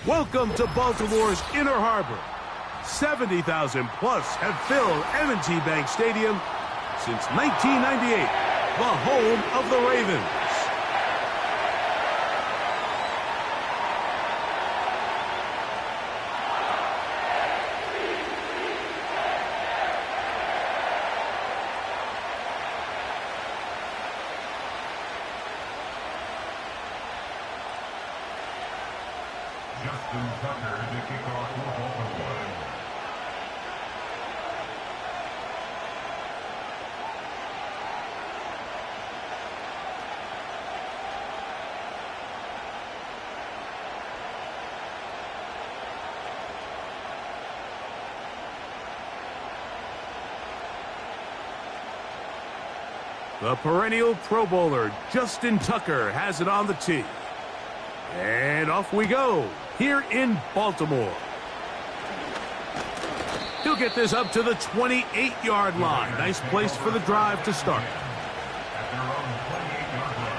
Welcome to Baltimore's Inner Harbor. 70,000 plus have filled M&T Bank Stadium since 1998, the home of the Ravens. Justin Tucker to kick off for Baltimore. The perennial Pro Bowler, Justin Tucker, has it on the tee. And off we go, here in Baltimore. He'll get this up to the 28-yard line. Nice place for the drive to start. At their own 28-yard line.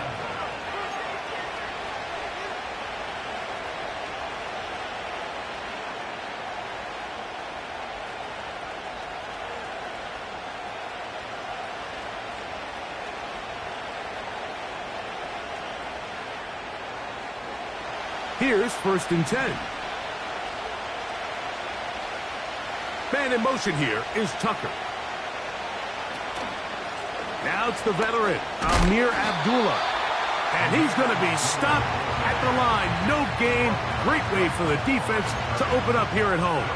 Here's 1st and 10. Man in motion here is Tucker. Now it's the veteran, Amir Abdullah. And he's going to be stopped at the line. No gain. Great way for the defense to open up here at home.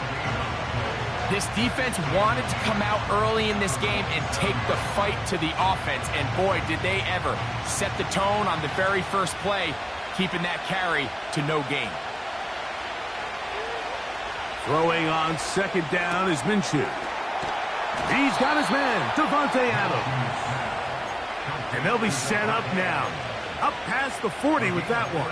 This defense wanted to come out early in this game and take the fight to the offense. And boy, did they ever set the tone on the very first play, keeping that carry to no gain. Throwing on 2nd down is Minshew. He's got his man, Davante Adams. And they'll be set up now. Up past the 40 with that one.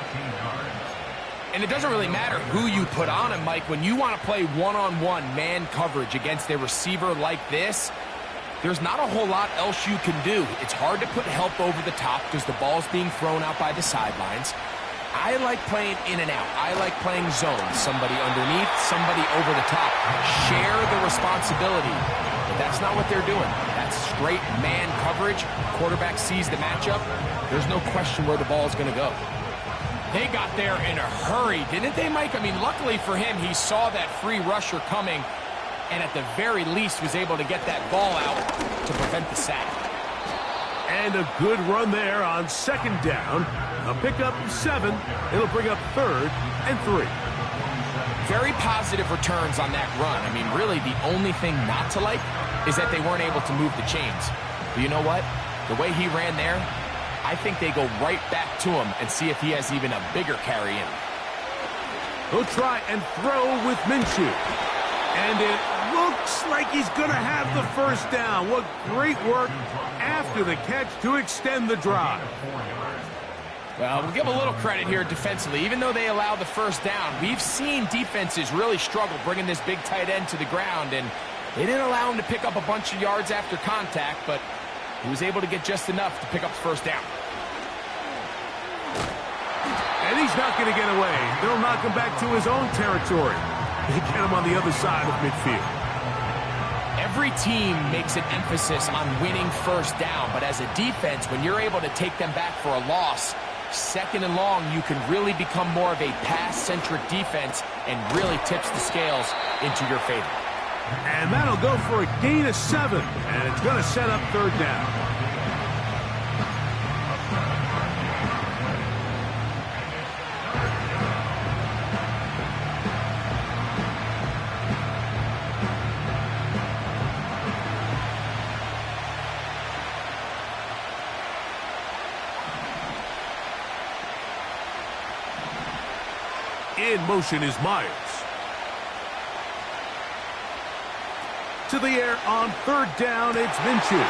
And it doesn't really matter who you put on him, Mike. When you want to play one-on-one man coverage against a receiver like this, there's not a whole lot else you can do. It's hard to put help over the top because the ball's being thrown out by the sidelines. I like playing in and out. I like playing zone. Somebody underneath, somebody over the top. Share the responsibility. But that's not what they're doing. That's straight man coverage. Quarterback sees the matchup. There's no question where the ball is going to go. They got there in a hurry, didn't they, Mike? I mean, luckily for him, he saw that free rusher coming and at the very least was able to get that ball out to prevent the sack. And a good run there on 2nd down. A pickup 7. It'll bring up 3rd and 3. Very positive returns on that run. I mean, really, the only thing not to like is that they weren't able to move the chains. But you know what? The way he ran there, I think they go right back to him and see if he has even a bigger carry in him. He'll try and throw with Minshew. And it looks like he's going to have the 1st down. What great work after the catch to extend the drive. Well, we'll give a little credit here defensively. Even though they allow the 1st down, we've seen defenses really struggle bringing this big tight end to the ground, and they didn't allow him to pick up a bunch of yards after contact, but he was able to get just enough to pick up the 1st down. And he's not going to get away. They'll knock him back to his own territory. They get him on the other side of midfield. Every team makes an emphasis on winning 1st down, but as a defense, when you're able to take them back for a loss, 2nd and long, you can really become more of a pass-centric defense and really tips the scales into your favor. And that'll go for a gain of 7, and it's going to set up 3rd down. In motion is Myers. To the air on 3rd down, it's Minshew.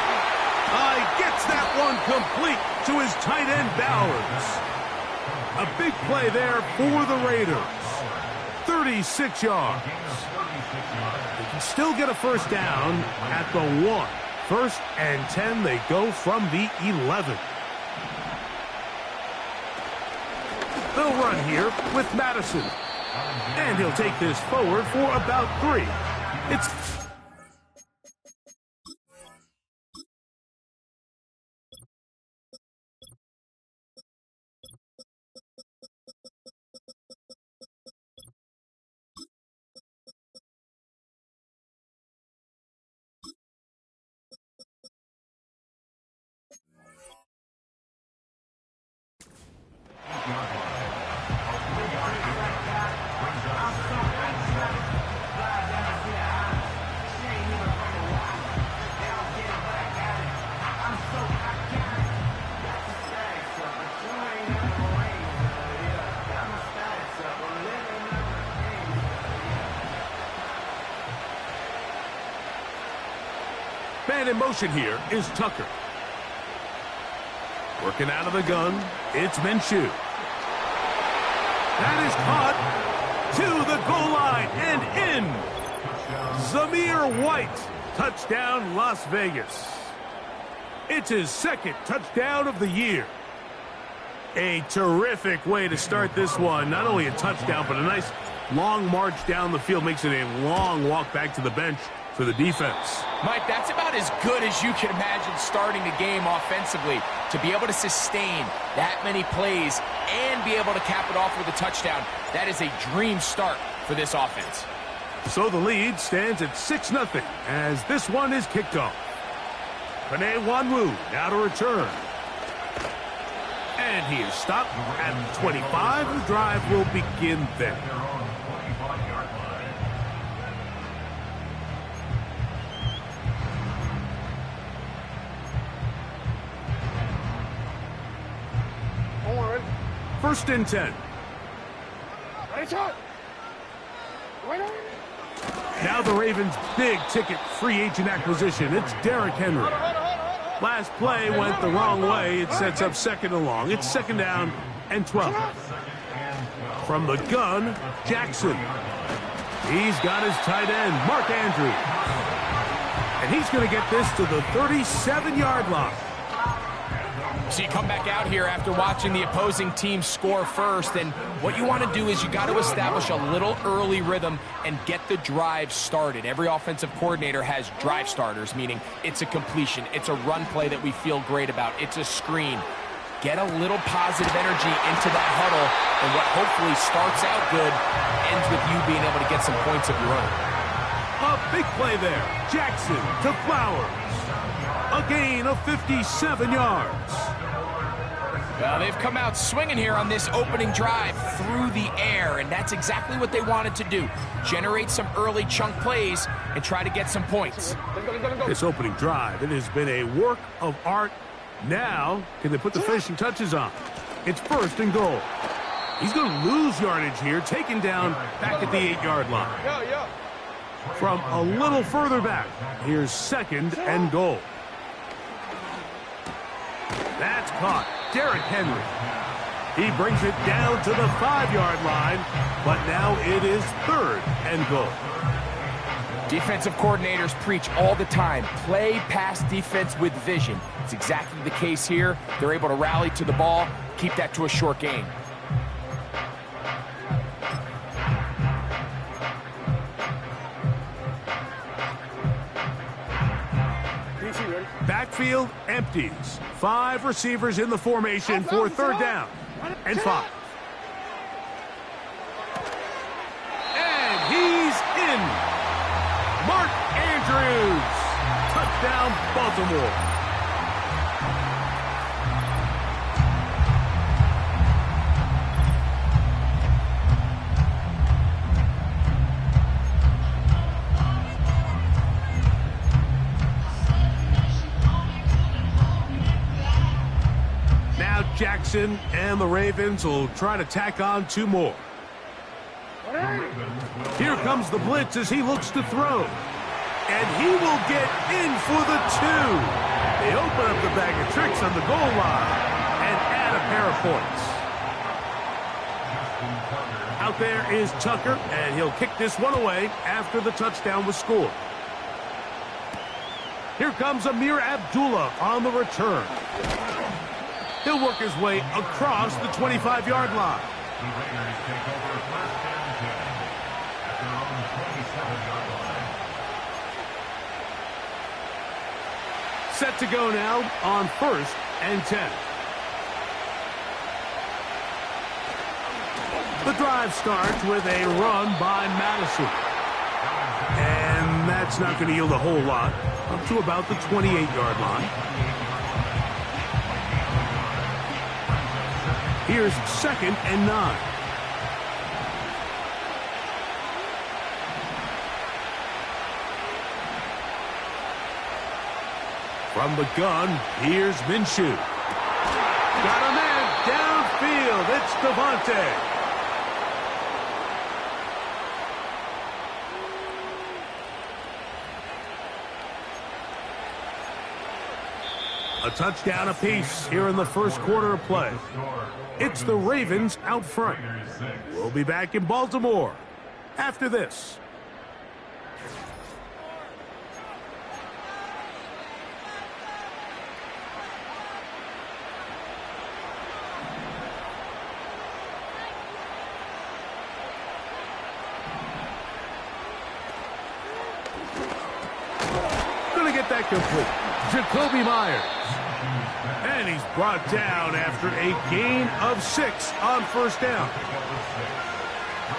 Gets that one complete to his tight end, Bowers. A big play there for the Raiders. 36 yards. They can still get a 1st down at the 1. 1st and 10, they go from the 11. They'll run here with Madison. And he'll take this forward for about 3. It's man in motion here is Tucker. Working out of the gun, it's Minshew. That is caught to the goal line and in. Zamir White, touchdown Las Vegas. It's his second touchdown of the year. A terrific way to start this one. Not only a touchdown, but a nice long march down the field. Makes it a long walk back to the bench for the defense. Mike, that's about as good as you can imagine starting a game offensively. To be able to sustain that many plays and be able to cap it off with a touchdown, that is a dream start for this offense. So the lead stands at 6-0 as this one is kicked off. Penei Wanwu now to return. And he is stopped at the 25. The drive will begin there. First and 10. Now the Ravens' big-ticket free agent acquisition. It's Derrick Henry. Last play went the wrong way. It sets up second and long. It's second down and 12. From the gun, Jackson. He's got his tight end, Mark Andrews. And he's going to get this to the 37-yard line. So you come back out here after watching the opposing team score first, and what you want to do is you got to establish a little early rhythm and get the drive started. Every offensive coordinator has drive starters, meaning it's a completion, it's a run play that we feel great about, it's a screen. Get a little positive energy into that huddle, and what hopefully starts out good ends with you being able to get some points of your own. A big play there. Jackson to Flowers. A gain of 57 yards. Well, they've come out swinging here on this opening drive through the air, and that's exactly what they wanted to do. Generate some early chunk plays and try to get some points. This opening drive, it has been a work of art. Now, can they put the finishing touches on? It's first and goal. He's going to lose yardage here, taken down back at the 8-yard line. From a little further back, here's second and goal. That's caught. Derrick Henry. He brings it down to the 5-yard line, but now it is third and goal. Defensive coordinators preach all the time, play pass defense with vision. It's exactly the case here. They're able to rally to the ball, keep that to a short gain. Backfield empties. 5 receivers in the formation for third down and 5. And he's in. Mark Andrews. Touchdown, Baltimore. Jackson and the Ravens will try to tack on 2 more. Here comes the blitz as he looks to throw. And he will get in for the 2. They open up the bag of tricks on the goal line and add a pair of points. Out there is Tucker, and he'll kick this one away after the touchdown was scored. Here comes Amir Abdullah on the return. He'll work his way across the 25-yard line. Set to go now on 1st and 10. The drive starts with a run by Madison. And that's not going to yield a whole lot, up to about the 28-yard line. Here's 2nd and 9. From the gun, here's Minshew. Got a man downfield. It's Devontae. A touchdown apiece here in the first quarter of play. It's the Ravens out front. We'll be back in Baltimore after this. Gonna get that complete. Jacoby Myers. And he's brought down after a gain of 6 on 1st down.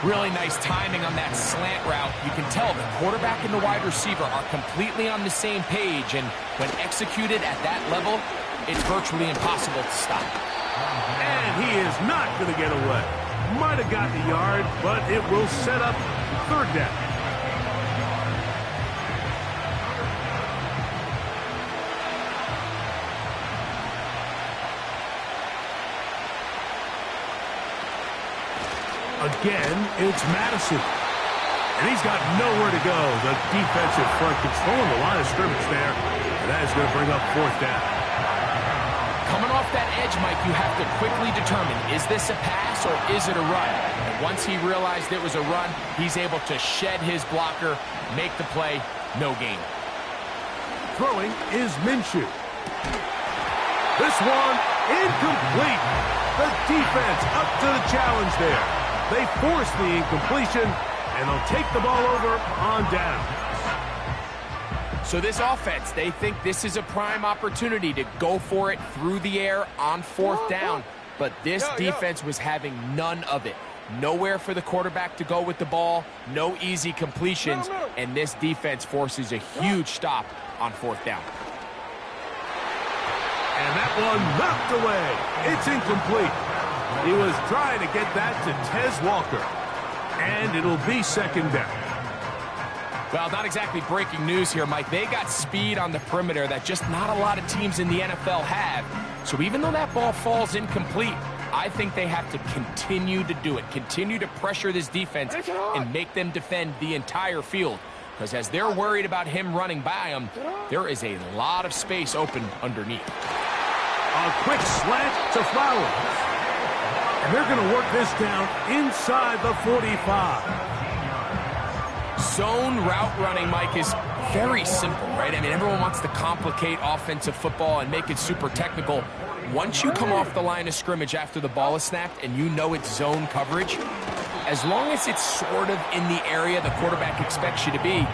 Really nice timing on that slant route. You can tell the quarterback and the wide receiver are completely on the same page, and when executed at that level, it's virtually impossible to stop. And he is not going to get away. Might have gotten a yard, but it will set up 3rd down. Again, it's Madison. And he's got nowhere to go. The defensive front controlling the line of scrimmage there. And that is going to bring up 4th down. Coming off that edge, Mike, you have to quickly determine, is this a pass or is it a run? And once he realized it was a run, he's able to shed his blocker, make the play, no gain. Throwing is Minshew. This one incomplete. The defense up to the challenge there. They force the incompletion, and they'll take the ball over on down. So this offense, they think this is a prime opportunity to go for it through the air on 4th down. But this defense was having none of it. Nowhere for the quarterback to go with the ball, no easy completions, and this defense forces a huge stop on 4th down. And that one knocked away. It's incomplete. He was trying to get that to Tez Walker. And it'll be 2nd down. Well, not exactly breaking news here, Mike. They got speed on the perimeter that just not a lot of teams in the NFL have. So even though that ball falls incomplete, I think they have to continue to do it. Continue to pressure this defense and make them defend the entire field. Because as they're worried about him running by them, there is a lot of space open underneath. A quick slant to Flowers. And they're going to work this down inside the 45. Zone route running, Mike, is very simple, right? I mean, everyone wants to complicate offensive football and make it super technical. Once you come off the line of scrimmage after the ball is snapped and you know it's zone coverage, as long as it's sort of in the area the quarterback expects you to be,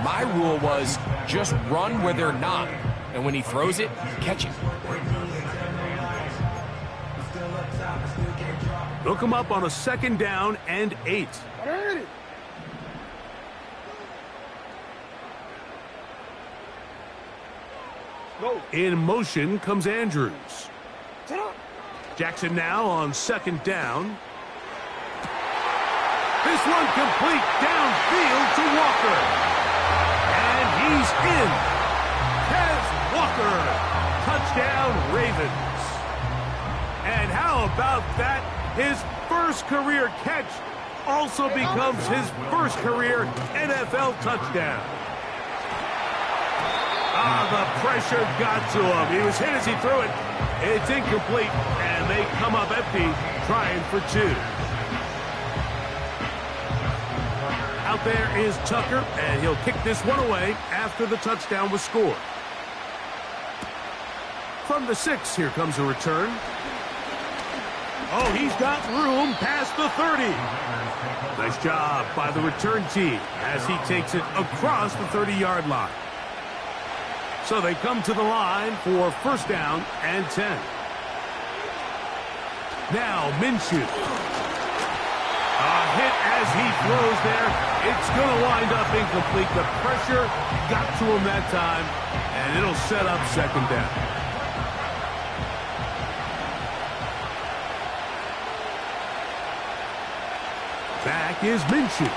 my rule was just run where they're not. And when he throws it, catch it. They'll come up on a 2nd down and 8. In motion comes Andrews. Jackson now on 2nd down. This one complete downfield to Walker. And he's in. Tez Walker. Touchdown, Ravens. And how about that? His first career catch also becomes his first career NFL touchdown. The pressure got to him. He was hit as he threw it. It's incomplete, and they come up empty, trying for 2. Out there is Tucker, and he'll kick this one away after the touchdown was scored. From the 6, here comes a return. Oh, he's got room past the 30. Nice job by the return team as he takes it across the 30-yard line. So they come to the line for first down and 10. Now Minshew. A hit as he throws there. It's going to wind up incomplete. The pressure got to him that time, and it'll set up second down. Back is Minshew.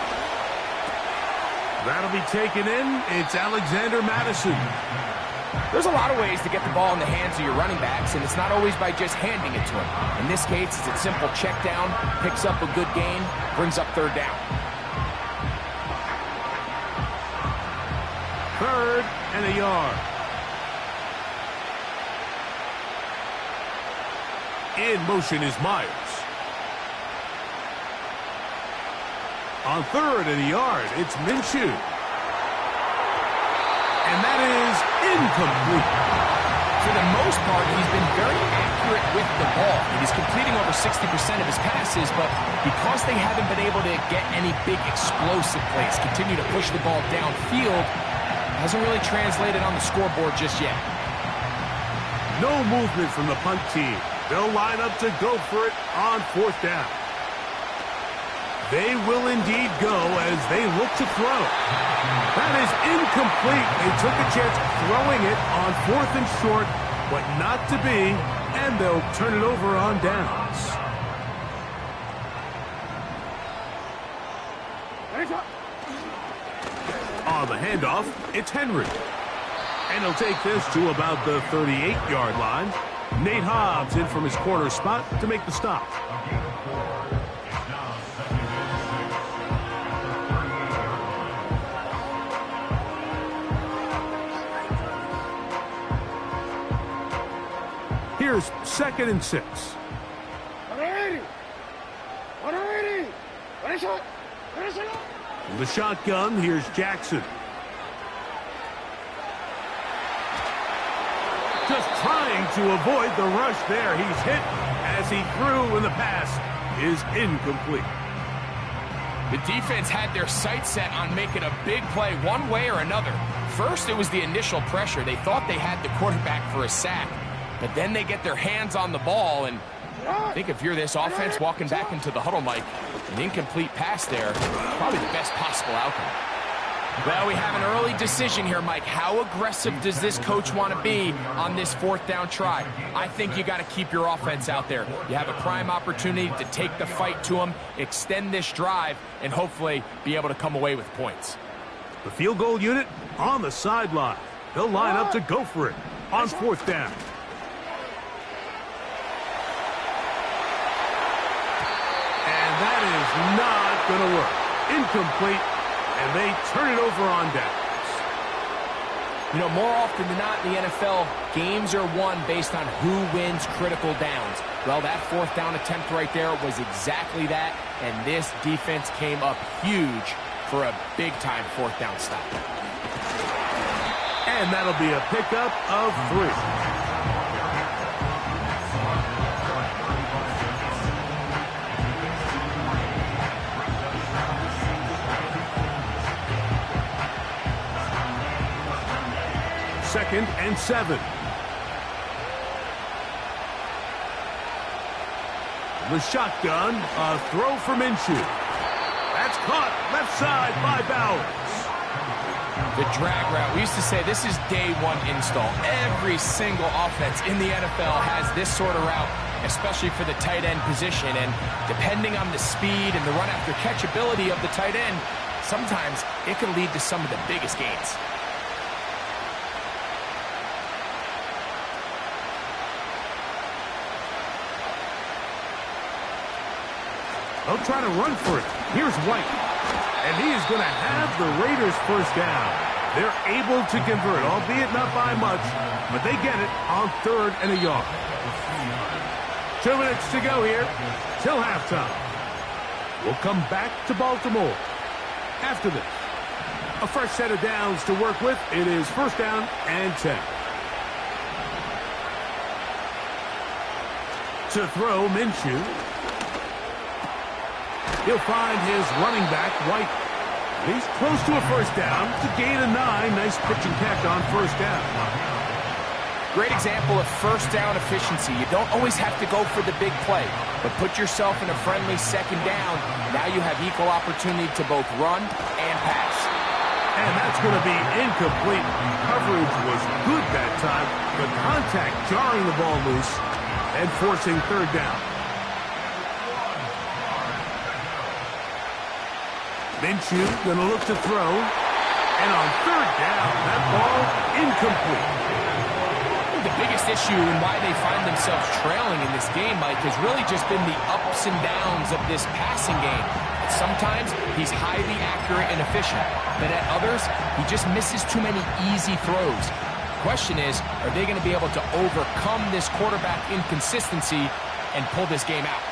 That'll be taken in. It's Alexander Mattison. There's a lot of ways to get the ball in the hands of your running backs, and it's not always by just handing it to them. In this case, it's a simple check down, picks up a good gain, brings up third down. Third and a yard. In motion is Myers. On third and a yard, it's Minshew. And that is incomplete. For the most part, he's been very accurate with the ball. He's completing over 60% of his passes, but because they haven't been able to get any big explosive plays, continue to push the ball downfield, hasn't really translated on the scoreboard just yet. No movement from the punt team. They'll line up to go for it on fourth down. They will indeed go as they look to throw. That is incomplete. They took a chance throwing it on fourth and short, but not to be, and they'll turn it over on downs. On the handoff, it's Henry. And he'll take this to about the 38-yard line. Nate Hobbs in from his corner spot to make the stop. Here's second and 6. From the shotgun, here's Jackson. Just trying to avoid the rush there. He's hit as he threw, and the pass is incomplete. The defense had their sights set on making a big play one way or another. First, it was the initial pressure. They thought they had the quarterback for a sack. But then they get their hands on the ball, and I think if you're this offense walking back into the huddle, Mike, an incomplete pass there, probably the best possible outcome. Well, we have an early decision here, Mike. How aggressive does this coach want to be on this fourth down try? I think you got to keep your offense out there. You have a prime opportunity to take the fight to them, extend this drive, and hopefully be able to come away with points. The field goal unit on the sideline. They'll line up to go for it on fourth down. That is not going to work. Incomplete, and they turn it over on downs. You know, more often than not in the NFL, games are won based on who wins critical downs. Well, that fourth down attempt right there was exactly that, and this defense came up huge for a big-time fourth down stop. And that'll be a pickup of 3. Second and 7. The shotgun, a throw for Minshew. That's caught left side by Bowers. The drag route. We used to say this is day one install. Every single offense in the NFL has this sort of route, especially for the tight end position. And depending on the speed and the run after catch ability of the tight end, sometimes it can lead to some of the biggest gains. They'll try to run for it. Here's White. And he is going to have the Raiders first down. They're able to convert, albeit not by much, but they get it on third and a yard. 2 minutes to go here till halftime. We'll come back to Baltimore after this. A fresh set of downs to work with. It is first down and 10. To throw, Minshew. He'll find his running back, White. He's close to a first down. It's a gain of 9. Nice pitch and catch on first down. Great example of first down efficiency. You don't always have to go for the big play, but put yourself in a friendly second down. Now you have equal opportunity to both run and pass. And that's going to be incomplete. Coverage was good that time. The contact jarring the ball loose and forcing third down. Minshew going to look to throw. And on third down, that ball incomplete. The biggest issue and why they find themselves trailing in this game, Mike, has really just been the ups and downs of this passing game. Sometimes he's highly accurate and efficient, but at others, he just misses too many easy throws. The question is, are they going to be able to overcome this quarterback inconsistency and pull this game out?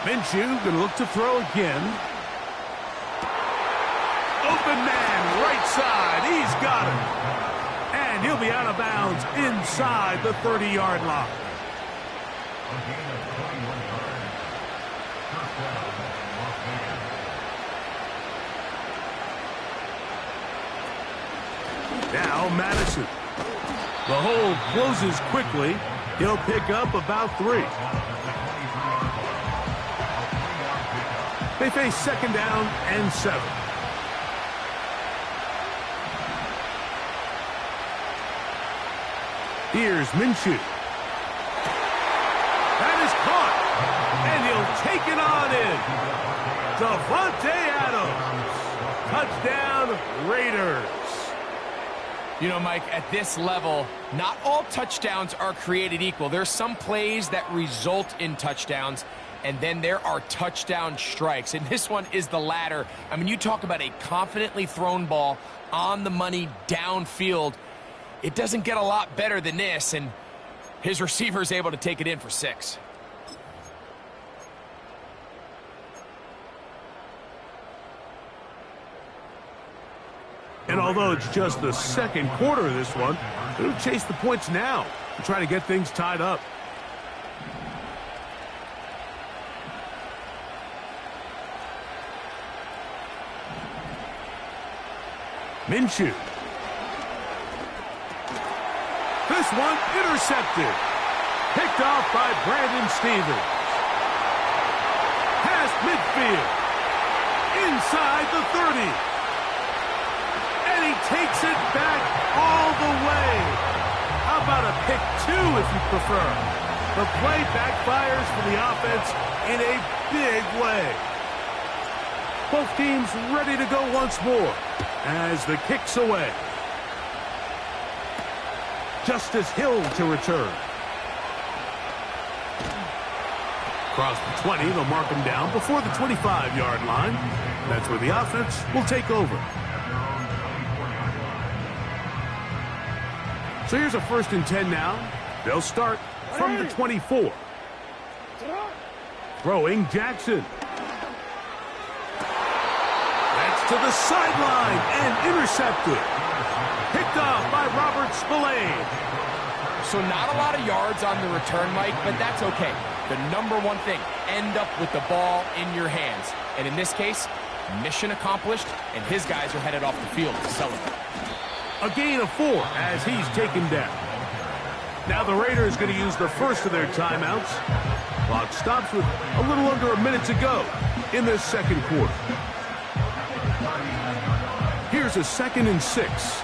Minshew going to look to throw again. Open man, right side. He's got it. And he'll be out of bounds inside the 30-yard line. Now Madison. The hole closes quickly. He'll pick up about 3. They face second down and 7. Here's Minshew. That is caught. And he'll take it on in. Davante Adams. Touchdown, Raiders. You know, Mike, at this level, not all touchdowns are created equal. There's some plays that result in touchdowns, and then there are touchdown strikes. And this one is the latter. I mean, you talk about a confidently thrown ball on the money downfield. It doesn't get a lot better than this, and his receiver is able to take it in for 6. And although it's just the second quarter of this one, they'll chase the points now to try to get things tied up. Minshew. This one intercepted. Picked off by Brandon Stephens. Past midfield. Inside the 30. And he takes it back all the way. How about a pick 2 if you prefer? The play backfires for the offense in a big way. Both teams ready to go once more as the kick's away. Justice Hill to return. Across the 20, they'll mark him down before the 25-yard line. That's where the offense will take over. So here's a 1st and 10 now. They'll start from the 24. Throwing Jackson. That's to the sideline and intercepted. Picked off by Robert Spillane. So not a lot of yards on the return, Mike, but that's okay. The number one thing, end up with the ball in your hands. And in this case, mission accomplished, and his guys are headed off the field to celebrate. A gain of 4 as he's taken down. Now the Raiders going to use the first of their timeouts. Clock stops with a little under a minute to go in this second quarter. Here's a 2nd and 6.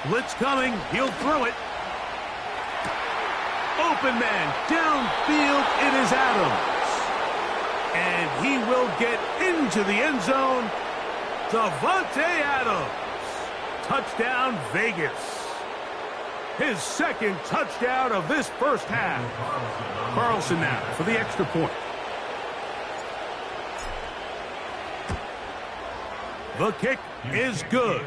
Blitz coming. He'll throw it. Open man. Downfield. It is Adams. And he will get into the end zone. Davante Adams. Touchdown, Vegas. His 2nd touchdown of this first half. Carlson now for the extra point. The kick is good.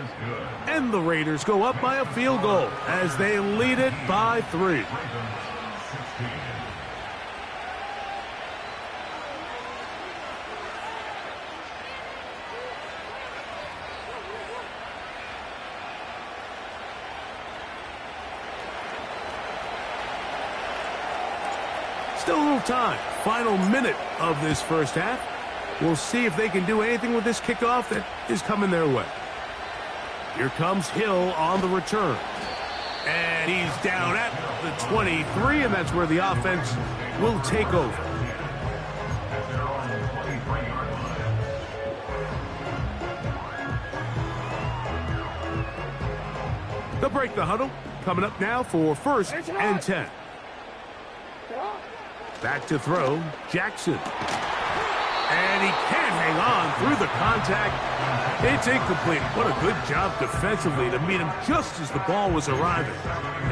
And the Raiders go up by a field goal as they lead it by 3. Still a little time. Final minute of this first half. We'll see if they can do anything with this kickoff that is coming their way. Here comes Hill on the return. And he's down at the 23, and that's where the offense will take over. They'll break the huddle. Coming up now for 1st and 10. Back to throw, Jackson. And he can't hang on through the contact. It's incomplete. What a good job defensively to meet him just as the ball was arriving.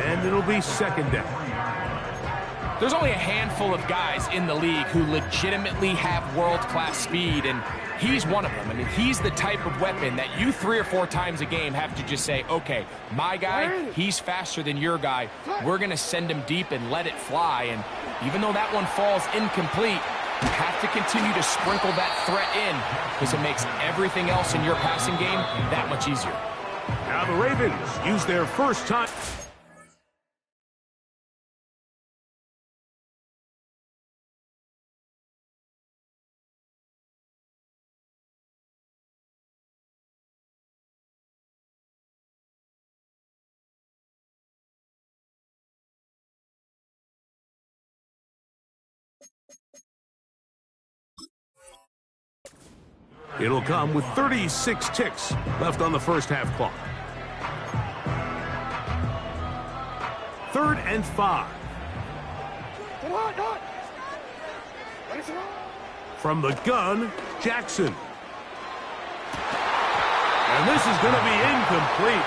And it'll be 2nd down. There's only a handful of guys in the league who legitimately have world-class speed, and he's one of them. I mean, he's the type of weapon that you 3 or 4 times a game have to just say, okay, my guy, he's faster than your guy. We're going to send him deep and let it fly. And even though that one falls incomplete, you have to continue to sprinkle that threat in because it makes everything else in your passing game that much easier. Now the Ravens use their first time. It'll come with 36 ticks left on the first half clock. 3rd and 5. From the gun, Jackson. And this is going to be incomplete.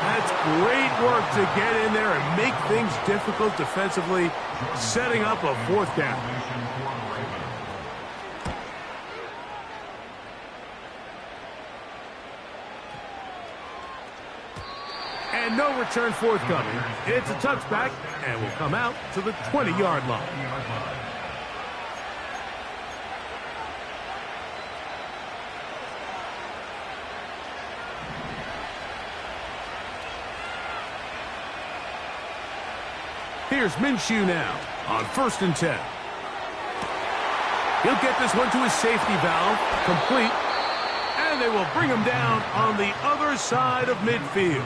That's great work to get in there and make things difficult defensively, setting up a 4th down. And no return forthcoming. It's a touchback and will come out to the 20-yard line. Here's Minshew now on 1st and 10. He'll get this one to his safety valve, complete, and they will bring him down on the other side of midfield.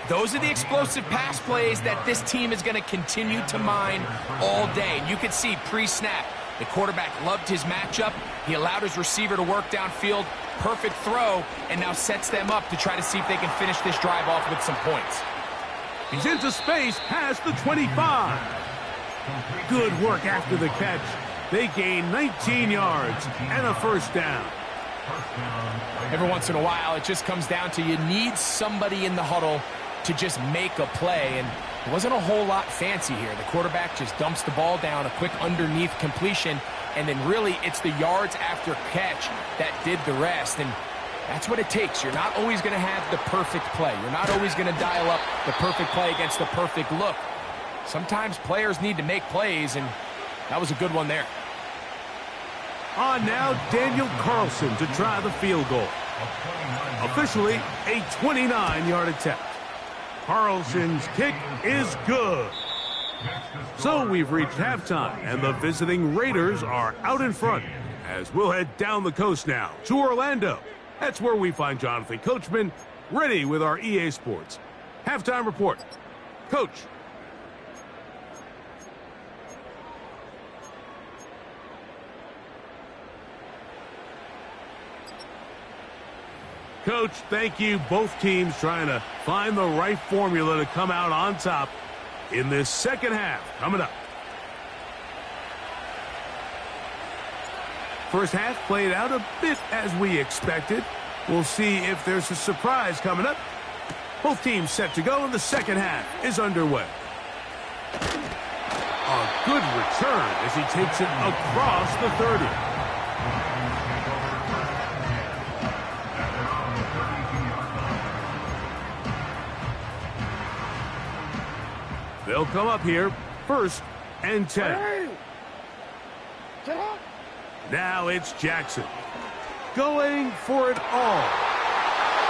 Those are the explosive pass plays that this team is going to continue to mine all day. And you can see pre-snap, the quarterback loved his matchup. He allowed his receiver to work downfield, perfect throw, and now sets them up to try to see if they can finish this drive off with some points. He's into space past the 25. Good work after the catch. They gain 19 yards and a 1st down. Every once in a while, it just comes down to you need somebody in the huddle to just make a play, and it wasn't a whole lot fancy here. The quarterback just dumps the ball down, a quick underneath completion, and then really it's the yards after catch that did the rest, and that's what it takes. You're not always going to have the perfect play. You're not always going to dial up the perfect play against the perfect look. Sometimes players need to make plays, and that was a good one there. On now, Daniel Carlson to try the field goal. Officially a 29-yard attempt. Carlson's kick is good. So we've reached halftime, and the visiting Raiders are out in front as we'll head down the coast now to Orlando. That's where we find Jonathan Coachman ready with our EA Sports halftime report. Coach. Coach, thank you. Both teams trying to find the right formula to come out on top in this second half. Coming up. First half played out a bit as we expected. We'll see if there's a surprise coming up. Both teams set to go, and the second half is underway. A good return as he takes it across the 30. They'll come up here, 1st and 10. Now it's Jackson going for it all.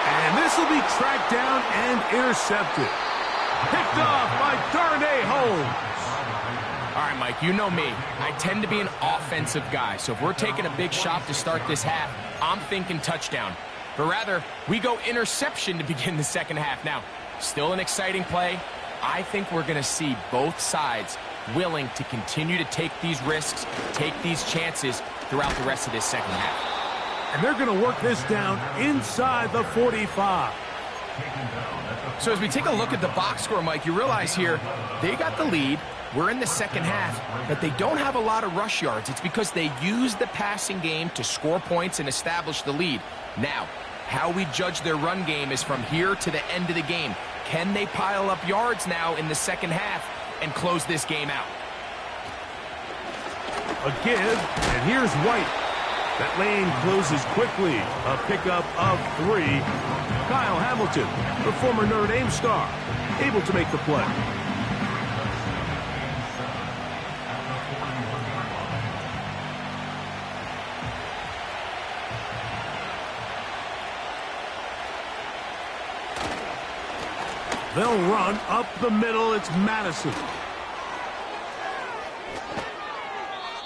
And this will be tracked down and intercepted. Picked off by Darnay Holmes. All right, Mike, you know me. I tend to be an offensive guy, so if we're taking a big shot to start this half, I'm thinking touchdown. But rather, we go interception to begin the second half. Now, still an exciting play. I think we're going to see both sides willing to continue to take these risks, take these chances throughout the rest of this second half. And they're going to work this down inside the 45. So as we take a look at the box score, Mike, you realize here they got the lead. We're in the second half, but they don't have a lot of rush yards. It's because they use the passing game to score points and establish the lead. Now, how we judge their run game is from here to the end of the game. Can they pile up yards now in the second half and close this game out? A give, and here's White. That lane closes quickly. A pickup of 3. Kyle Hamilton, the former Notre Dame star, able to make the play. They'll run up the middle. It's Madison.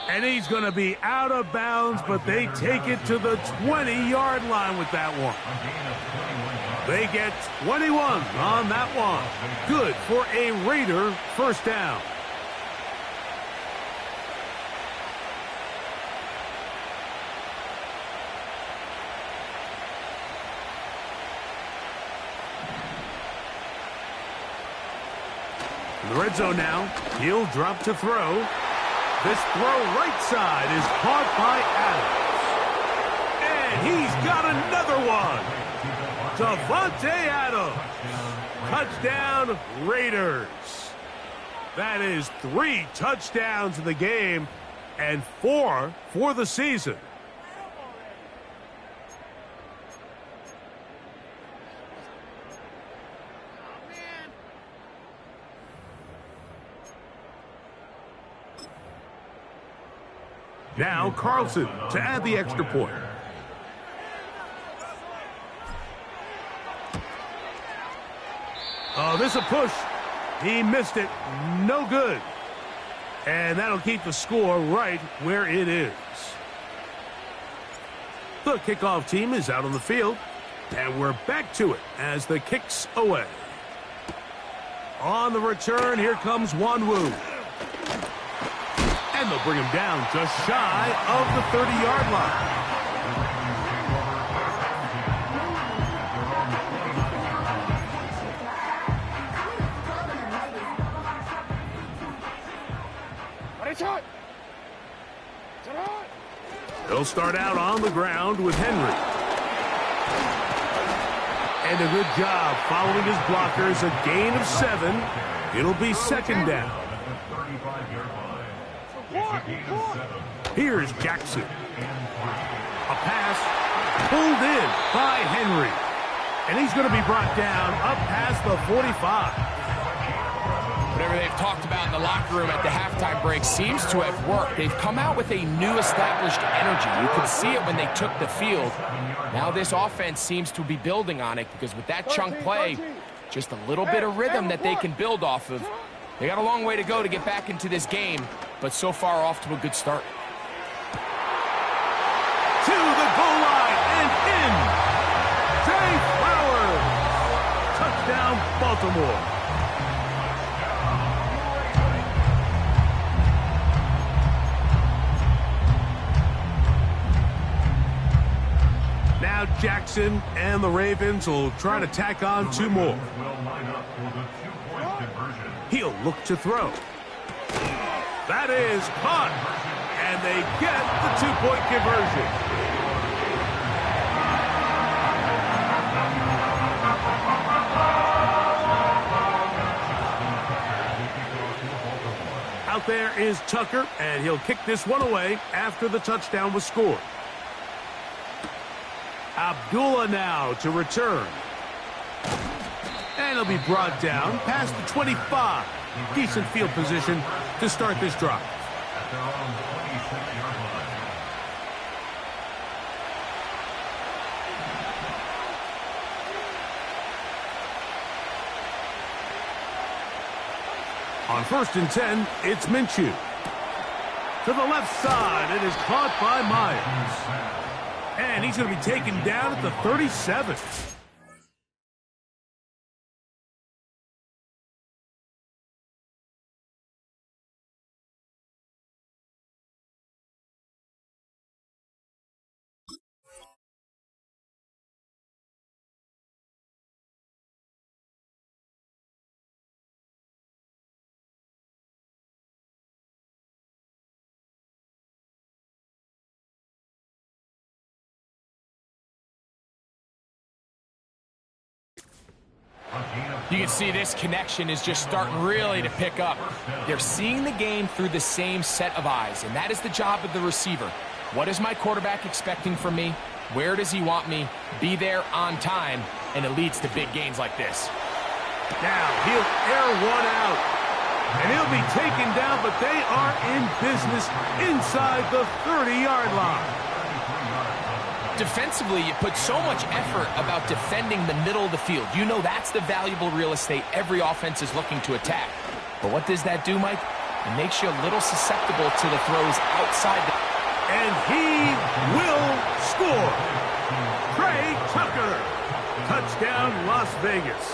And he's going to be out of bounds, but they take it to the 20-yard line with that one. They get 21 on that one. Good for a Raider first down. In the red zone now, he'll drop to throw. This throw right side is caught by Adams. And he's got another one. Davante Adams. Touchdown, Raiders. That is 3 touchdowns in the game and 4 for the season. Now Carlson to add the extra point. Oh, this is a push. He missed it. No good. And that'll keep the score right where it is. The kickoff team is out on the field. And we're back to it as the kick's away. On the return, here comes Wanwu. And they'll bring him down just shy of the 30-yard line. They'll start out on the ground with Henry. And a good job following his blockers. A gain of 7. It'll be second down. Here's Jackson. A pass pulled in by Henry. And he's going to be brought down up past the 45. Whatever they've talked about in the locker room at the halftime break seems to have worked. They've come out with a new established energy. You could see it when they took the field. Now this offense seems to be building on it because with that chunk play, just a little bit of rhythm that they can build off of. They got a long way to go to get back into this game, but so far off to a good start. To the goal line and in. Zay Flowers. Touchdown, Baltimore. Now Jackson and the Ravens will try to tack on 2 more. He'll look to throw. That is caught. And they get the 2-point conversion. Out there is Tucker, and he'll kick this one away after the touchdown was scored. Abdullah now to return. And he'll be brought down past the 25. Decent field position to start this drive. On 1st and 10, it's Minshew. To the left side, it is caught by Myers. And he's going to be taken down at the 37. You can see this connection is just starting really to pick up. They're seeing the game through the same set of eyes, and that is the job of the receiver. What is my quarterback expecting from me? Where does he want me? Be there on time, and it leads to big gains like this. Now he'll air one out, and he'll be taken down, but they are in business inside the 30-yard line. Defensively, you put so much effort about defending the middle of the field. You know that's the valuable real estate every offense is looking to attack. But what does that do, Mike? It makes you a little susceptible to the throws outside the... And he will score. Trey Tucker. Touchdown, Las Vegas.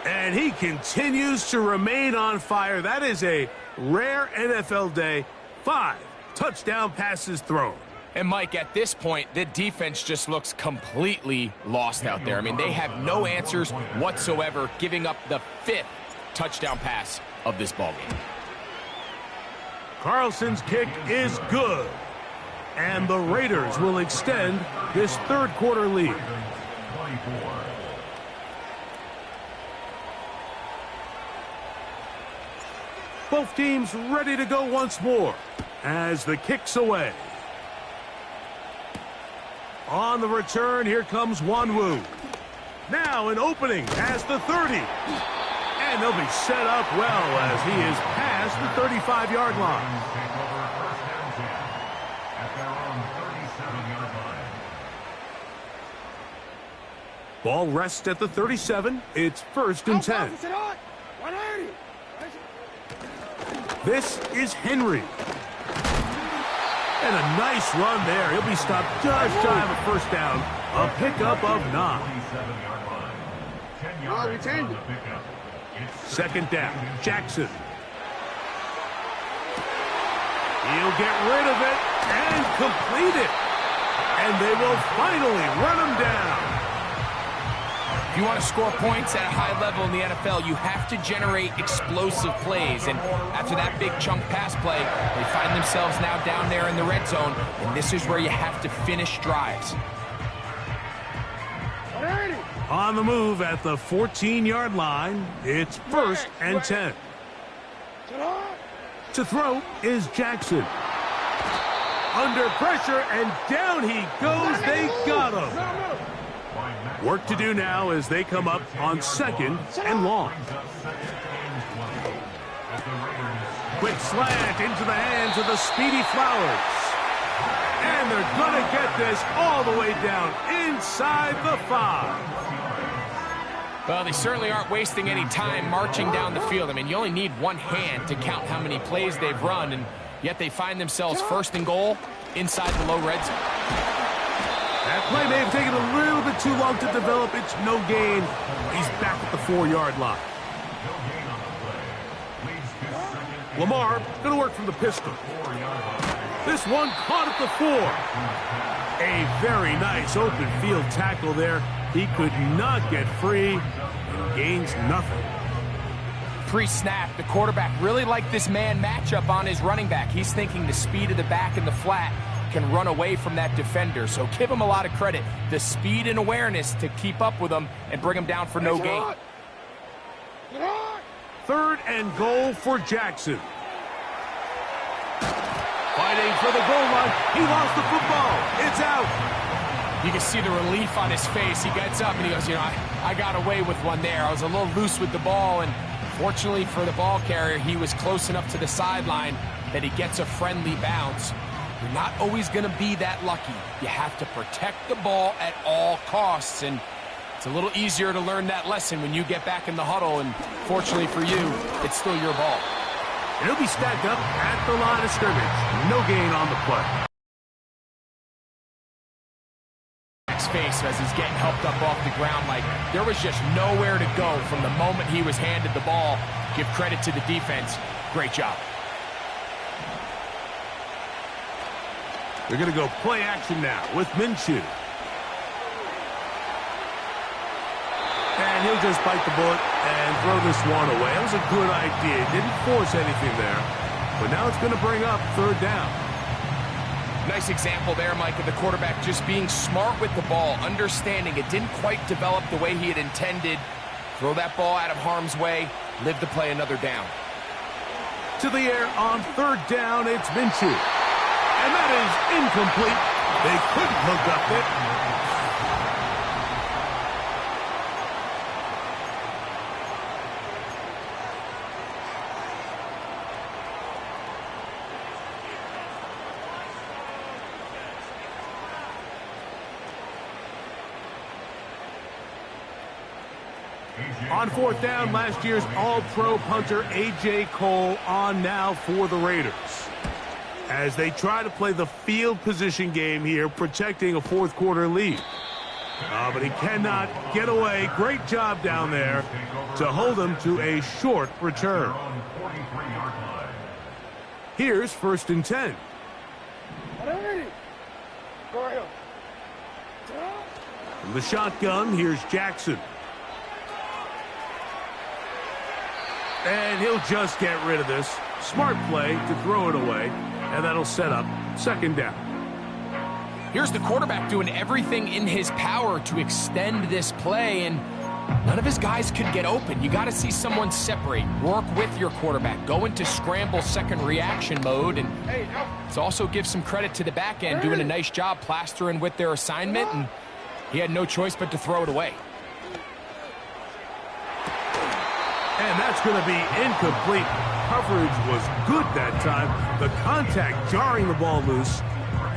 And he continues to remain on fire. That is a rare NFL day. 5 touchdown passes thrown. And, Mike, at this point, the defense just looks completely lost out there. I mean, they have no answers whatsoever, giving up the 5th touchdown pass of this ballgame. Carlson's kick is good. And the Raiders will extend this third-quarter lead. Both teams ready to go once more as the kick's away. On the return, here comes Wanwu. Now an opening past the 30. And they'll be set up well as he is past the 35-yard line. Ball rests at the 37. It's 1st and 10. This is Henry. And a nice run there. He'll be stopped just shy of a first down. A pickup of 9. 2nd down. Jackson. He'll get rid of it and complete it. And they will finally run him down. If you want to score points at a high level in the NFL, you have to generate explosive plays. And after that big chunk pass play, they find themselves now down there in the red zone. And this is where you have to finish drives. On the move at the 14-yard line, it's 1st and 10. To throw is Jackson. Under pressure, and down he goes. They got him. Work to do now as they come up on 2nd and long. Quick slant into the hands of the speedy Flowers. And they're going to get this all the way down inside the 5. Well, they certainly aren't wasting any time marching down the field. I mean, you only need one hand to count how many plays they've run, and yet they find themselves 1st and goal inside the low red zone. That play may have taken a little bit too long to develop. It's no gain. He's back at the 4-yard line. Lamar going to work from the pistol. This one caught at the 4. A very nice open field tackle there. He could not get free and gains nothing. Pre-snap, the quarterback really liked this man matchup on his running back. He's thinking the speed of the back in the flat can run away from that defender. So give him a lot of credit. The speed and awareness to keep up with him and bring him down for no gain. 3rd and goal for Jackson. Fighting for the goal line. He lost the football. It's out. You can see the relief on his face. He gets up and he goes, you know, I got away with one there. I was a little loose with the ball, and fortunately for the ball carrier, he was close enough to the sideline that he gets a friendly bounce. You're not always going to be that lucky. You have to protect the ball at all costs, and It's a little easier to learn that lesson when you get back in the huddle, and fortunately for you, it's still your ball. And he'll be stacked up at the line of scrimmage. No gain on the play. Face as he's getting helped up off the ground, like there was just nowhere to go from the moment he was handed the ball. Give credit to the defense. Great job. They're going to go play action now with Minshew. And he'll just bite the bullet and throw this one away. That was a good idea. Didn't force anything there. But now it's going to bring up third down. Nice example there, Mike, of the quarterback just being smart with the ball, understanding it didn't quite develop the way he had intended. Throw that ball out of harm's way, live to play another down. To the air on third down, it's Minshew. And that is incomplete. They couldn't hook up there. On fourth down, last year's All-Pro punter A.J. Cole on now for the Raiders. As they try to play the field position game here, protecting a fourth-quarter lead. But he cannot get away. Great job down there to hold him to a short return. Here's 1st and 10. From the shotgun, here's Jackson. And he'll just get rid of this. Smart play to throw it away, and that'll set up 2nd down. Here's the quarterback doing everything in his power to extend this play, and none of his guys could get open. You got to see someone separate, work with your quarterback, go into scramble second reaction mode, and it's also give some credit to the back end doing a nice job plastering with their assignment, and he had no choice but to throw it away. And that's going to be incomplete. Coverage was good that time. The contact jarring the ball loose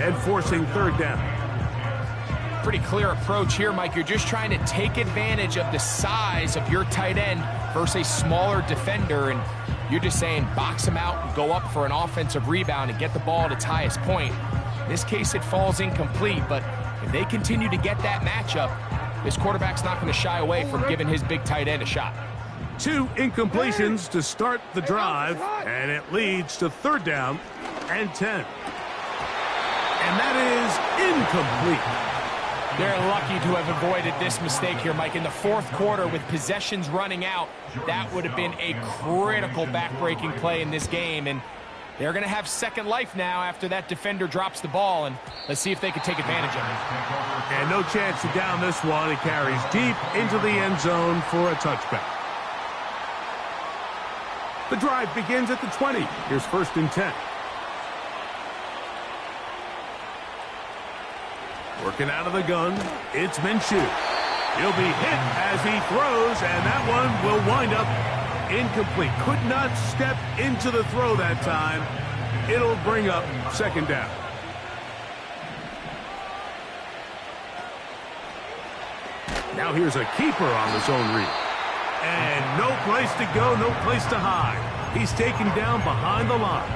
and forcing 3rd down. Pretty clear approach here, Mike. You're just trying to take advantage of the size of your tight end versus a smaller defender, and you're just saying box him out and go up for an offensive rebound and get the ball at its highest point. In this case, it falls incomplete, but if they continue to get that matchup, this quarterback's not going to shy away from giving his big tight end a shot. 2 incompletions to start the drive, and it leads to 3rd down and 10. And that is incomplete. They're lucky to have avoided this mistake here, Mike. In the 4th quarter, with possessions running out, that would have been a critical back-breaking play in this game, and they're going to have second life now after that defender drops the ball, and let's see if they can take advantage of it. And no chance to down this one. It carries deep into the end zone for a touchback. The drive begins at the 20. Here's 1st and 10. Working out of the gun, it's Minshew. He'll be hit as he throws, and that one will wind up incomplete. Could not step into the throw that time. It'll bring up 2nd down. Now here's a keeper on the zone read. And no place to go, no place to hide. He's taken down behind the line.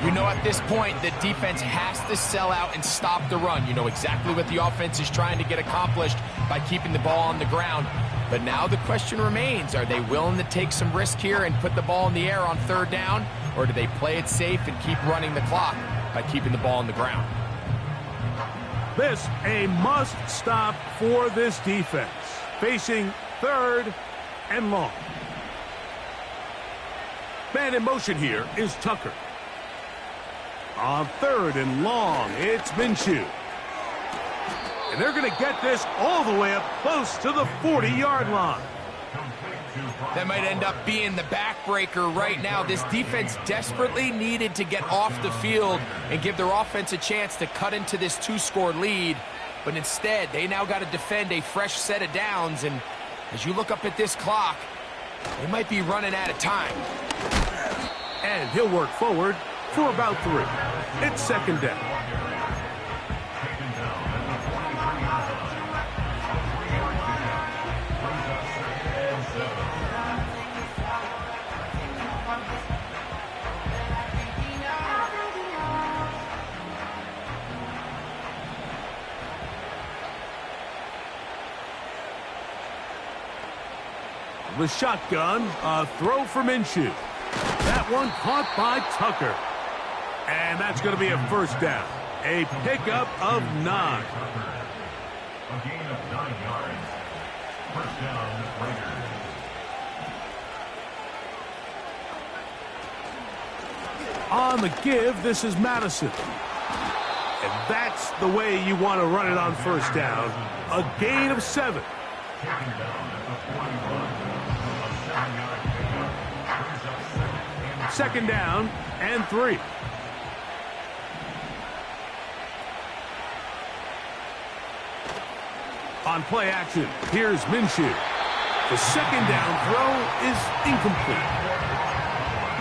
You know, at this point, the defense has to sell out and stop the run. You know exactly what the offense is trying to get accomplished by keeping the ball on the ground. But now the question remains, are they willing to take some risk here and put the ball in the air on 3rd down? Or do they play it safe and keep running the clock by keeping the ball on the ground? This a must stop for this defense. Facing 3rd and long. Man in motion here is Tucker. On 3rd and long, it's Minshew. And they're going to get this all the way up close to the 40-yard line. That might end up being the backbreaker right now. This defense desperately needed to get off the field and give their offense a chance to cut into this 2-score lead. But instead, they now got to defend a fresh set of downs. And as you look up at this clock, they might be running out of time. And he'll work forward for about 3. It's 2nd down. The shotgun, a throw for Minshew. That one caught by Tucker. And that's going to be a first down. A pickup of 9. A gain of 9 yards. First down, Raiders. On the give, this is Madison. And that's the way you want to run it on first down. A gain of 7. Taken down at the 41. A 7-yard pickup. Brings up Second down and 3. On play action, here's Minshew. The second down throw is incomplete.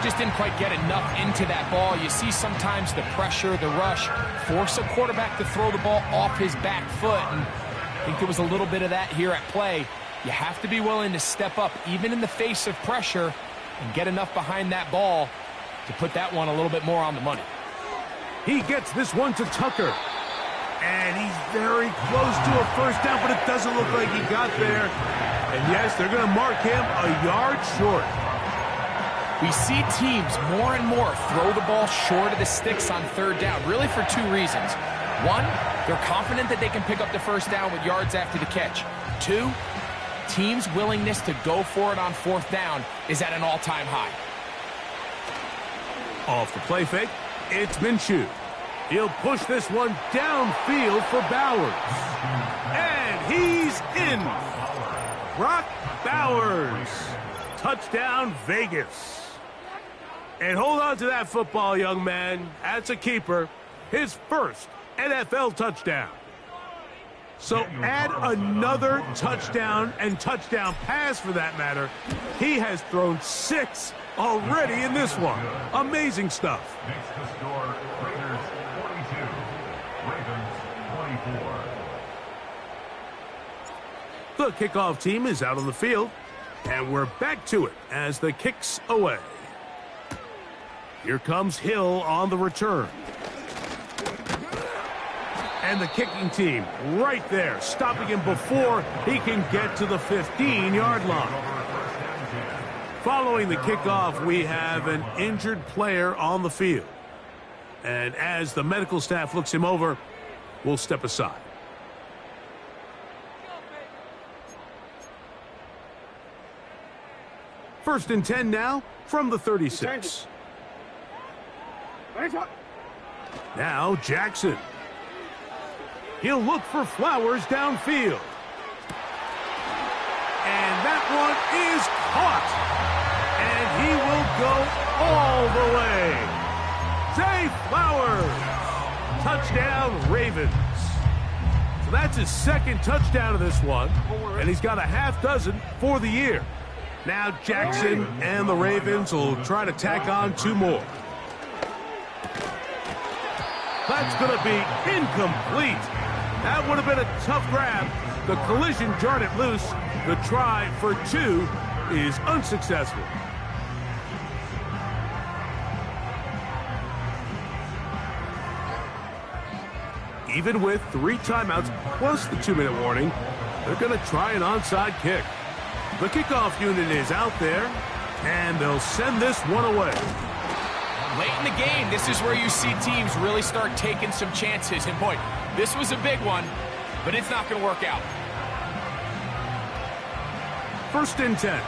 Just didn't quite get enough into that ball. You see sometimes the pressure, the rush, force a quarterback to throw the ball off his back foot. And I think there was a little bit of that here at play. You have to be willing to step up, even in the face of pressure, and get enough behind that ball to put that one a little bit more on the money. He gets this one to Tucker. And he's very close to a first down, but it doesn't look like he got there. And yes, they're going to mark him a yard short. We see teams more and more throw the ball short of the sticks on third down, really for 2 reasons. 1, they're confident that they can pick up the first down with yards after the catch. 2, teams' willingness to go for it on fourth down is at an all-time high. Off the play fake, it's Minshew. He'll push this one downfield for Bowers. And he's in. Brock Bowers. Touchdown, Vegas. And hold on to that football, young man. That's a keeper. His first NFL touchdown. So add another touchdown and touchdown pass for that matter. He has thrown 6 already in this one. Amazing stuff. Makes the score Raiders 42, Ravens 24. The kickoff team is out on the field, and we're back to it as the kick's away. Here comes Hill on the return. And the kicking team right there, stopping him before he can get to the 15-yard line. Following the kickoff, we have an injured player on the field. And as the medical staff looks him over, we'll step aside. First and 10 now from the 36. Now Jackson. He'll look for Flowers downfield. And that one is caught. And he will go all the way. Zay Flowers. Touchdown, Ravens. So that's his second touchdown of this one. And he's got a half dozen for the year. Now Jackson and the Ravens will try to tack on 2 more. That's going to be incomplete. That would have been a tough grab. The collision jarred it loose. The try for 2 is unsuccessful. Even with 3 timeouts plus the 2-minute warning, they're going to try an onside kick. The kickoff unit is out there, and they'll send this one away. Late in the game, this is where you see teams really start taking some chances. And boy, this was a big one, but it's not going to work out. First and 10.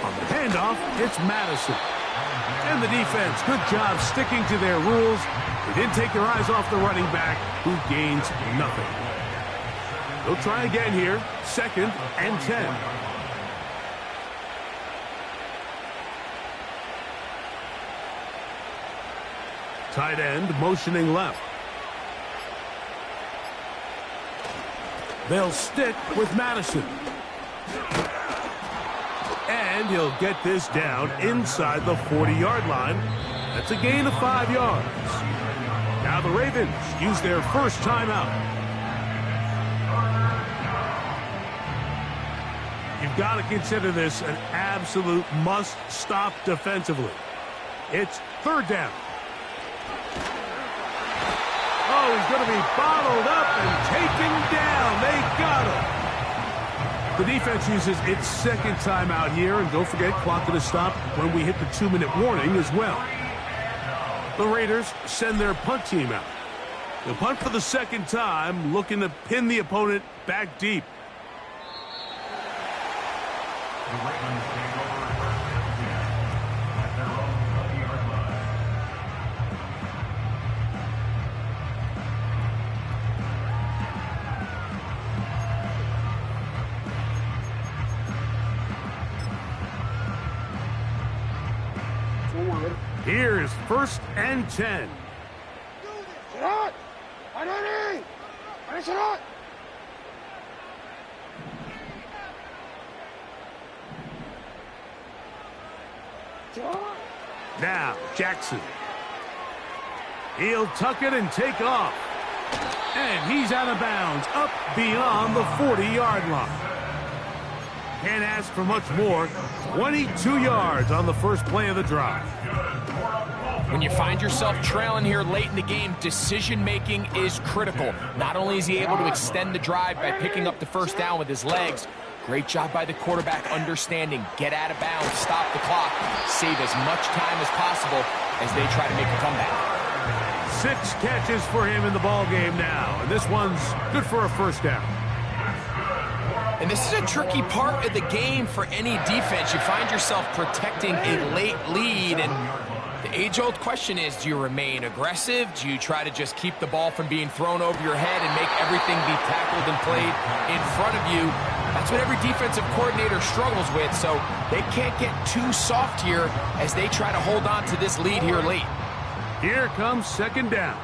On the handoff, it's Madison. And the defense, good job sticking to their rules. They didn't take their eyes off the running back, who gains nothing. They'll try again here, second and 10. Tight end motioning left. They'll stick with Madison. And he'll get this down inside the 40-yard line. That's a gain of 5 yards. Now the Ravens use their first timeout. You've got to consider this an absolute must-stop defensively. It's third down. Oh, he's going to be bottled up and taken down. They got him. The defense uses its second timeout here, and don't forget, clock going to stop when we hit the 2-minute warning as well. The Raiders send their punt team out. They'll punt for the second time, looking to pin the opponent back deep. The Ravens take over first and 10 at their own 20-yard line. Here's first and 10. Now, Jackson. He'll tuck it and take off. And he's out of bounds, up beyond the 40-yard line. Can't ask for much more. 22 yards on the first play of the drive. When you find yourself trailing here late in the game, decision-making is critical. Not only is he able to extend the drive by picking up the first down with his legs, great job by the quarterback understanding, get out of bounds, stop the clock, save as much time as possible as they try to make a comeback. 6 catches for him in the ball game now, and this one's good for a first down. And this is a tricky part of the game for any defense. You find yourself protecting a late lead, and the age-old question is, do you remain aggressive? Do you try to just keep the ball from being thrown over your head and make everything be tackled and played in front of you? That's what every defensive coordinator struggles with, so they can't get too soft here as they try to hold on to this lead here late. Here comes second down.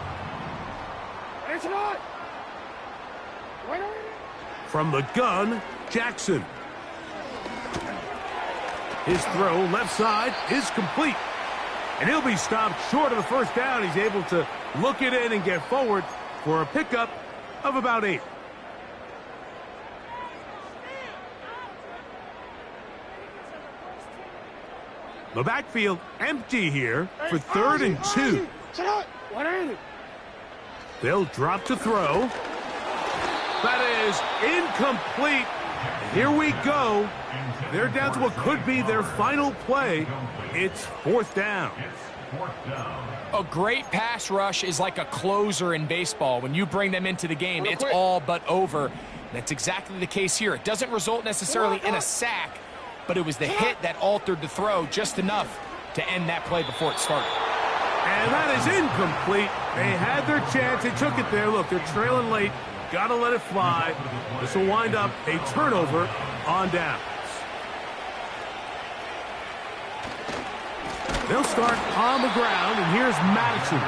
From the gun, Jackson. His throw left side is complete. And he'll be stopped short of the first down. He's able to look it in and get forward for a pickup of about 8. The backfield empty here for 3rd and 2. They'll drop to throw. That is incomplete. Here we go. They're down to what could be their final play. It's 4th down. A great pass rush is like a closer in baseball. When you bring them into the game, it's all but over. That's exactly the case here. It doesn't result necessarily in a sack, but it was the hit that altered the throw just enough to end that play before it started. And that is incomplete. They had their chance. They took it there. Look, they're trailing late. Got to let it fly. This will wind up a turnover on downs. They'll start on the ground, and here's Madison.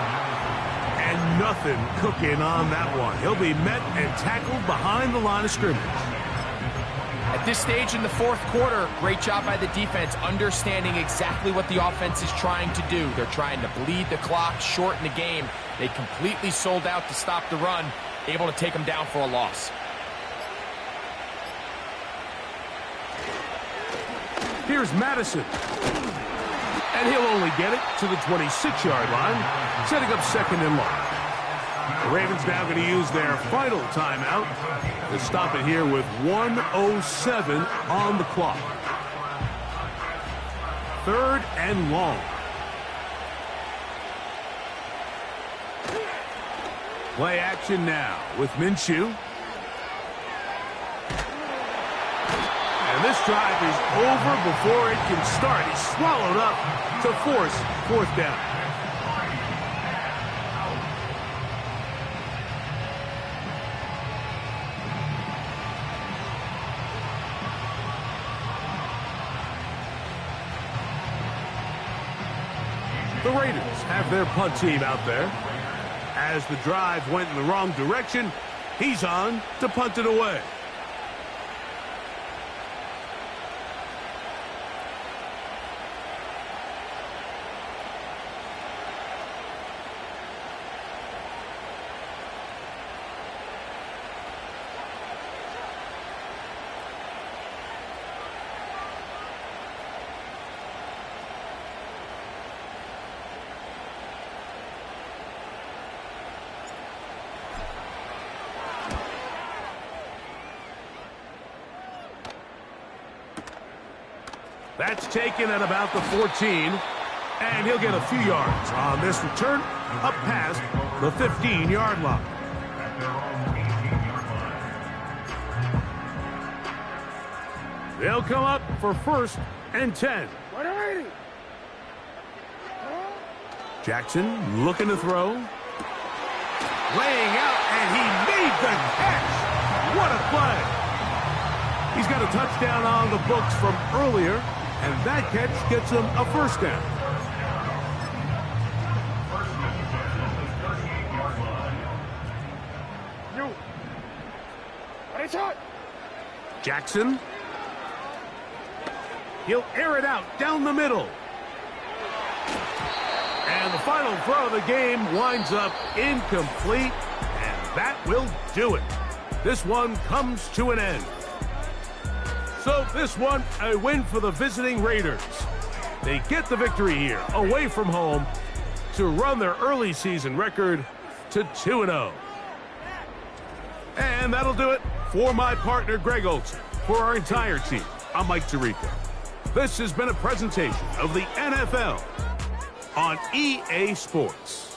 And nothing cooking on that one. He'll be met and tackled behind the line of scrimmage. At this stage in the 4th quarter, great job by the defense, understanding exactly what the offense is trying to do. They're trying to bleed the clock, shorten the game. They completely sold out to stop the run, able to take them down for a loss. Here's Madison. And he'll only get it to the 26-yard line, setting up 2nd and long. The Ravens now going to use their final timeout to stop it here with 1:07 on the clock. 3rd and long. Play action now with Minshew. And this drive is over before it can start. He's swallowed up to force 4th down. The Raiders have their punt team out there. As the drive went in the wrong direction, he's on to punt it away. That's taken at about the 14, and he'll get a few yards on this return up past the 15-yard line. At their own 18-yard line. They'll come up for 1st and 10. Jackson looking to throw. Laying out, and he made the catch. What a play. He's got a touchdown on the books from earlier, and that catch gets him a 1st down. Jackson. He'll air it out down the middle. And the final throw of the game winds up incomplete, and that will do it. This one comes to an end. So this one, a win for the visiting Raiders. They get the victory here, away from home, to run their early season record to 2-0. And that'll do it for my partner, Greg Olsen. For our entire team, I'm Mike Tirico. This has been a presentation of the NFL on EA Sports.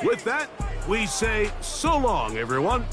With that, we say so long, everyone.